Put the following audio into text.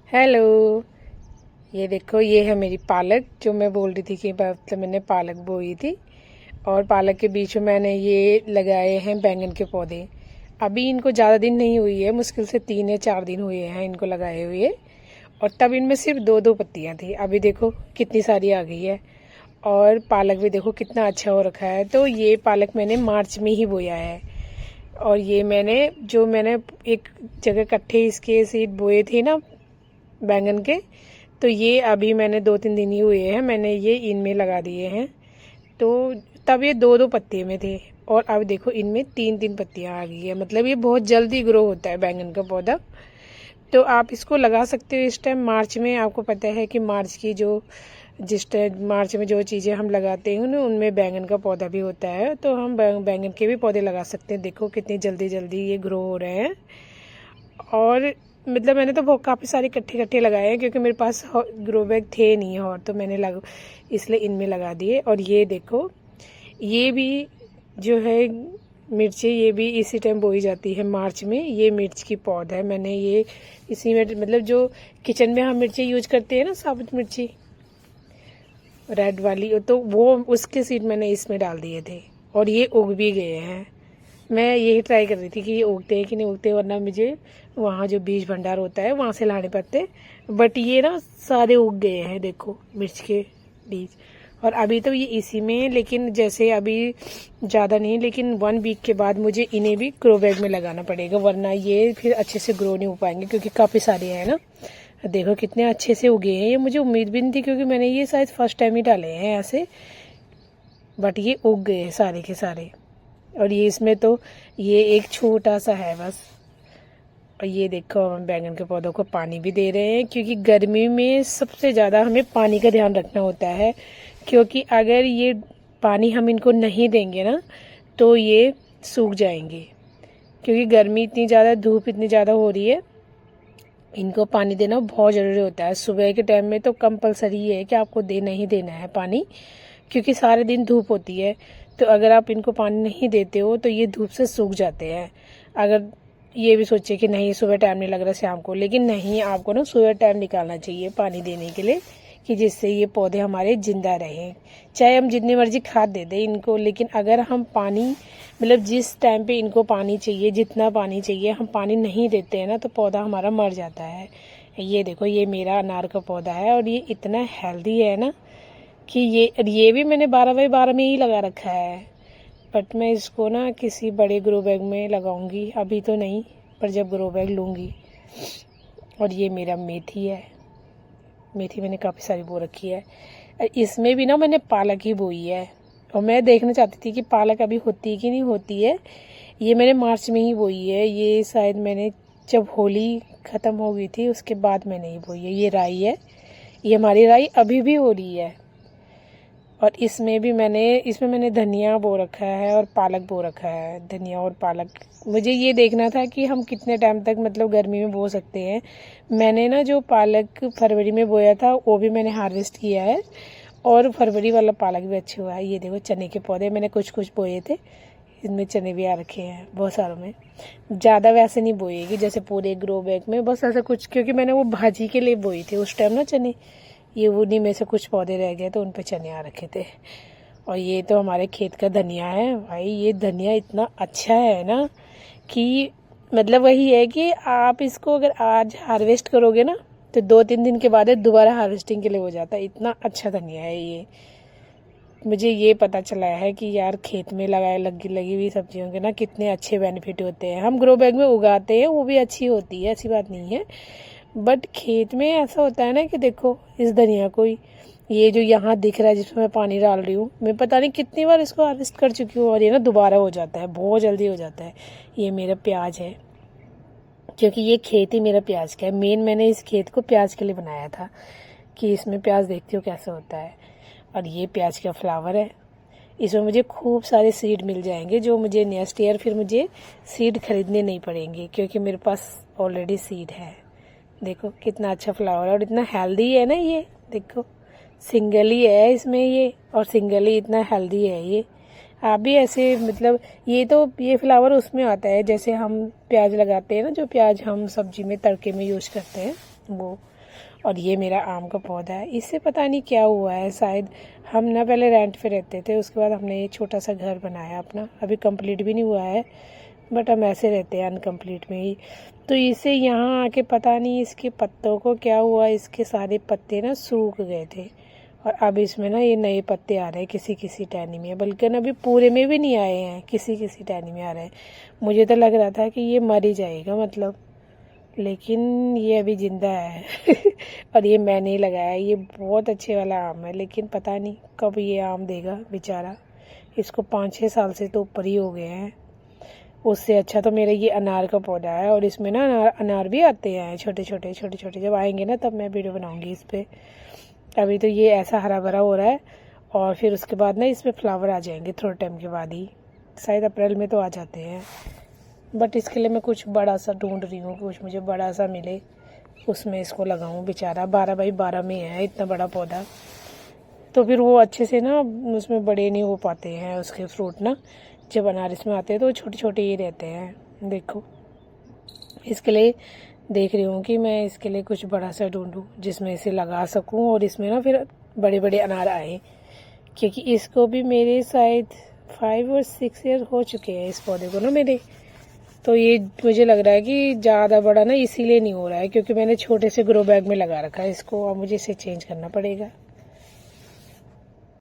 Hello. ये देखो, ये है मेरी पालक जो मैं बोल रही थी कि मतलब मैंने पालक बोई थी। और पालक के बीच में मैंने ये लगाए हैं बैंगन के पौधे। अभी इनको ज़्यादा दिन नहीं हुई है, मुश्किल से 3 या 4 दिन हुए हैं इनको लगाए हुए। और तब इनमें सिर्फ 2-2 पत्तियां थी, अभी देखो कितनी सारी आ गई है। और पालक भी देखो कितना अच्छा हो रखा है। तो ये पालक मैंने मार्च में ही बोया है। और ये मैंने एक जगह इकट्ठे इसके सीड बोए थे ना बैंगन के, तो ये अभी मैंने 2-3 दिन ही हुए हैं, मैंने ये इनमें लगा दिए हैं। तो तब ये 2-2 पत्ते में थे और अब देखो इनमें 3-3 पत्तियां आ गई है। मतलब ये बहुत जल्दी ग्रो होता है बैंगन का पौधा। तो आप इसको लगा सकते हो इस टाइम मार्च में। आपको पता है कि जिस टाइम मार्च में जो चीज़ें हम लगाते हैं ना उनमें बैंगन का पौधा भी होता है। तो हम बैंगन के भी पौधे लगा सकते हैं। देखो कितनी जल्दी जल्दी ये ग्रो हो रहे हैं। और मतलब मैंने तो बहुत काफ़ी सारे इकट्ठे इकट्ठे लगाए हैं क्योंकि मेरे पास ग्रो बैग थे नहीं, और तो मैंने इसलिए इनमें लगा दिए। और ये देखो, ये भी जो है मिर्ची, ये भी इसी टाइम बोई जाती है मार्च में। ये मिर्च की पौध है, मैंने ये इसी में मतलब जो किचन में हम मिर्ची यूज करते हैं ना, साबुत मिर्ची रेड वाली, तो वो उसके सीड मैंने इसमें डाल दिए थे और ये उग भी गए हैं। मैं यही ट्राई कर रही थी कि ये उगते हैं कि नहीं उगते, वरना मुझे वहाँ जो बीज भंडार होता है वहाँ से लाने पड़ते। बट ये ना सारे उग गए हैं, देखो मिर्च के बीज। और अभी तो ये इसी में है, लेकिन जैसे अभी ज़्यादा नहीं, लेकिन 1 वीक के बाद मुझे इन्हें भी ग्रो बैग में लगाना पड़ेगा, वरना ये फिर अच्छे से ग्रो नहीं हो पाएंगे क्योंकि काफ़ी सारे हैं ना। देखो कितने अच्छे से उगे हैं। ये मुझे उम्मीद भी नहीं थी क्योंकि मैंने ये शायद फर्स्ट टाइम ही डाले हैं ऐसे, बट ये उग गए हैं सारे के सारे। और ये इसमें तो ये एक छोटा सा है बस। और ये देखो हम बैंगन के पौधों को पानी भी दे रहे हैं क्योंकि गर्मी में सबसे ज़्यादा हमें पानी का ध्यान रखना होता है। क्योंकि अगर ये पानी हम इनको नहीं देंगे ना तो ये सूख जाएंगे। क्योंकि गर्मी इतनी ज़्यादा, धूप इतनी ज़्यादा हो रही है, इनको पानी देना बहुत ज़रूरी होता है। सुबह के टाइम में तो कंपलसरी है कि आपको देना ही देना है पानी, क्योंकि सारे दिन धूप होती है। तो अगर आप इनको पानी नहीं देते हो तो ये धूप से सूख जाते हैं। अगर ये भी सोचे कि नहीं सुबह टाइम नहीं लग रहा शाम को, लेकिन नहीं, आपको ना सुबह टाइम निकालना चाहिए पानी देने के लिए, कि जिससे ये पौधे हमारे जिंदा रहें। चाहे हम जितनी मर्जी खाद दे दें इनको, लेकिन अगर हम पानी मतलब जिस टाइम पे इनको पानी चाहिए, जितना पानी चाहिए, हम पानी नहीं देते हैं ना तो पौधा हमारा मर जाता है। ये देखो, ये मेरा अनार का पौधा है और ये इतना हेल्दी है ना कि ये भी मैंने 12x12 में ही लगा रखा है। बट मैं इसको ना किसी बड़े ग्रो बैग में लगाऊंगी, अभी तो नहीं, पर जब ग्रो बैग लूँगी। और ये मेरा मेथी है, मेथी मैंने काफ़ी सारी बो रखी है। इसमें भी ना मैंने पालक ही बोई है और मैं देखना चाहती थी कि पालक अभी होती है कि नहीं होती है। ये मैंने मार्च में ही बोई है, ये शायद मैंने जब होली ख़त्म हो गई थी उसके बाद मैंने ही बोई है। ये राई है, ये हमारी राई अभी भी हो रही है। और इसमें मैंने धनिया बो रखा है और पालक बो रखा है। धनिया और पालक मुझे ये देखना था कि हम कितने टाइम तक मतलब गर्मी में बो सकते हैं। मैंने ना जो पालक फरवरी में बोया था वो भी मैंने हार्वेस्ट किया है और फरवरी वाला पालक भी अच्छा हुआ है। ये देखो चने के पौधे मैंने कुछ कुछ बोए थे, इनमें चने भी आ रखे हैं बहुत सारों में। ज़्यादा वैसे नहीं बोएगी जैसे पूरे ग्रो बैग में, बस ऐसा कुछ, क्योंकि मैंने वो भाजी के लिए बोई थी उस टाइम ना चने। ये उन्हीं में से कुछ पौधे रह गए तो उन पे चने आ रखे थे। और ये तो हमारे खेत का धनिया है भाई। ये धनिया इतना अच्छा है ना कि मतलब वही है कि आप इसको अगर आज हार्वेस्ट करोगे ना तो 2-3 दिन के बाद दोबारा हार्वेस्टिंग के लिए हो जाता है। इतना अच्छा धनिया है ये। मुझे ये पता चला है कि यार खेत में लगी हुई सब्जियों के ना कितने अच्छे बेनिफिट होते हैं। हम ग्रो बैग में उगाते हैं वो भी अच्छी होती है, ऐसी बात नहीं है, बट खेत में ऐसा होता है ना कि देखो इस धनिया को ये जो यहाँ दिख रहा है जिसमें मैं पानी डाल रही हूँ, मैं पता नहीं कितनी बार इसको हार्वेस्ट कर चुकी हूँ और ये ना दोबारा हो जाता है, बहुत जल्दी हो जाता है। ये मेरा प्याज है, क्योंकि ये खेत ही मेरा प्याज का है। मेन मैंने इस खेत को प्याज के लिए बनाया था कि इसमें प्याज देखती हो कैसे होता है। और ये प्याज का फ्लावर है, इसमें मुझे खूब सारे सीड मिल जाएंगे जो मुझे नेक्स्ट ईयर फिर मुझे सीड खरीदने नहीं पड़ेंगे क्योंकि मेरे पास ऑलरेडी सीड है। देखो कितना अच्छा फ्लावर है और इतना हेल्दी है ना ये। देखो सिंगल ही है इसमें ये, और सिंगल ही इतना हेल्दी है ये। आप भी ऐसे मतलब ये फ्लावर उसमें आता है जैसे हम प्याज लगाते हैं ना, जो प्याज हम सब्जी में तड़के में यूज करते हैं वो। और ये मेरा आम का पौधा है। इससे पता नहीं क्या हुआ है, शायद हम ना पहले रेंट पे रहते थे, उसके बाद हमने ये छोटा सा घर बनाया अपना, अभी कंप्लीट भी नहीं हुआ है बट हम ऐसे रहते हैं अनकम्प्लीट में ही। तो इसे यहाँ आके पता नहीं इसके पत्तों को क्या हुआ, इसके सारे पत्ते ना सूख गए थे और अब इसमें ना ये नए पत्ते आ रहे हैं किसी किसी टहनी में, बल्कि अभी पूरे में भी नहीं आए हैं, किसी किसी टहनी में आ रहे हैं। मुझे तो लग रहा था कि ये मर ही जाएगा मतलब, लेकिन ये अभी जिंदा है और ये मैंने ही लगाया है। ये बहुत अच्छे वाला आम है, लेकिन पता नहीं कब ये आम देगा बेचारा। इसको 5-6 साल से तो ऊपर ही हो गए हैं। उससे अच्छा तो मेरा ये अनार का पौधा है और इसमें ना अनार भी आते हैं छोटे छोटे। जब आएंगे ना तब मैं वीडियो बनाऊंगी इस पर। अभी तो ये ऐसा हरा भरा हो रहा है और फिर उसके बाद ना इसमें फ्लावर आ जाएंगे थोड़े टाइम के बाद ही, शायद अप्रैल में तो आ जाते हैं। बट इसके लिए मैं कुछ बड़ा सा ढूंढ रही हूँ, कुछ मुझे बड़ा सा मिले उसमें इसको लगाऊं। बेचारा 12x12 में है इतना बड़ा पौधा, तो फिर वो अच्छे से ना उसमें बड़े नहीं हो पाते हैं उसके फ्रूट ना। जब अनार इसमें आते हैं तो छोटे छोटे ही रहते हैं। देखो इसके लिए देख रही हूँ कि मैं इसके लिए कुछ बड़ा सा ढूंढूं जिसमें इसे लगा सकूं और इसमें ना फिर बड़े बड़े अनार आए, क्योंकि इसको भी मेरे शायद 5 और 6 ईयर हो चुके हैं इस पौधे को ना मेरे। तो ये मुझे लग रहा है कि ज़्यादा बड़ा ना इसीलिए नहीं हो रहा है, क्योंकि मैंने छोटे से ग्रो बैग में लगा रखा है इसको, और मुझे इसे चेंज करना पड़ेगा।